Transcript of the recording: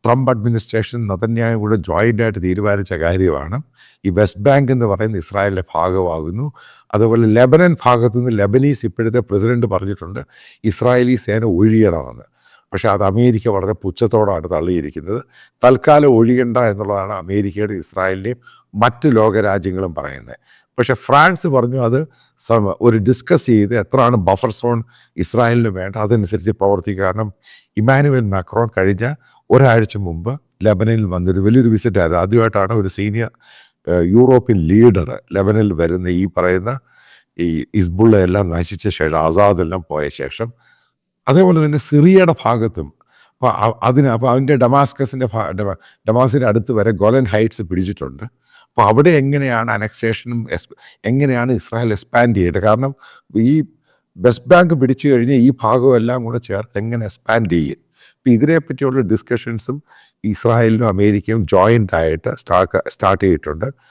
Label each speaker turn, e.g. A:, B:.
A: Trump administration Netanyahu കൂടെ ജോയിൻ്റായിട്ട് തീരുമാനിച്ച കാര്യമാണ്. ഈ വെസ്റ്റ് ബാങ്ക് എന്ന് പറയുന്ന ഇസ്രായേലിൻ്റെ ഭാഗമാകുന്നു. അതുപോലെ ലെബനൻ ഭാഗത്തു നിന്ന് ലെബനീസ് ഇപ്പോഴത്തെ പ്രസിഡന്റ് പറഞ്ഞിട്ടുണ്ട് ഇസ്രായേലി സേന ഒഴിയണമെന്ന്. പക്ഷേ അത് അമേരിക്ക വളരെ പുച്ഛത്തോടാണ് തള്ളിയിരിക്കുന്നത്. തൽക്കാലം ഒഴിയണ്ട എന്നുള്ളതാണ് അമേരിക്കയുടെ ഇസ്രായേലിൻ്റെയും മറ്റ് ലോകരാജ്യങ്ങളും പറയുന്നത്. പക്ഷേ ഫ്രാൻസ് പറഞ്ഞു അത് ഒരു ഡിസ്കസ് ചെയ്ത് എത്രയാണ് ബഫർ സോൺ ഇസ്രായേലിന് വേണ്ട അതനുസരിച്ച് പ്രവർത്തിക്കുക. കാരണം ഇമാനുവൽ മാക്രോൺ കഴിഞ്ഞ ഒരാഴ്ച മുമ്പ് ലെബനനിൽ വന്നൊരു വലിയൊരു വിസിറ്റായിരുന്നു. ആദ്യമായിട്ടാണ് ഒരു സീനിയർ യൂറോപ്യൻ ലീഡർ ലെബനനിൽ വരുന്ന ഈ പറയുന്ന ഈ ഹിസ്ബുള്ള എല്ലാം നശിച്ച ശേഷം ആസാദെല്ലാം പോയ ശേഷം. അതേപോലെ തന്നെ സിറിയയുടെ ഭാഗത്തും അപ്പോൾ അതിൻ്റെ ഡമാസ്കിൻ്റെ അടുത്ത് വരെ ഗോലൻ ഹൈറ്റ്സ് പിടിച്ചിട്ടുണ്ട്. അപ്പോൾ അവിടെ എങ്ങനെയാണ് അനക്സേഷനും എങ്ങനെയാണ് ഇസ്രായേൽ എക്സ്പാൻഡ് ചെയ്യേണ്ടത്? കാരണം ഈ വെസ്റ്റ് ബാങ്ക് പിടിച്ചു കഴിഞ്ഞാൽ ഈ ഭാഗം എല്ലാം കൂടെ ചേർത്ത് എങ്ങനെ എക്സ്പാൻഡ് ചെയ്യും? അപ്പോൾ ഇതിനെപ്പറ്റിയുള്ള ഡിസ്കഷൻസും ഇസ്രായേലിനും അമേരിക്കയും ജോയിൻ്റ് ആയിട്ട് സ്റ്റാർട്ട് ചെയ്തിട്ടുണ്ട്.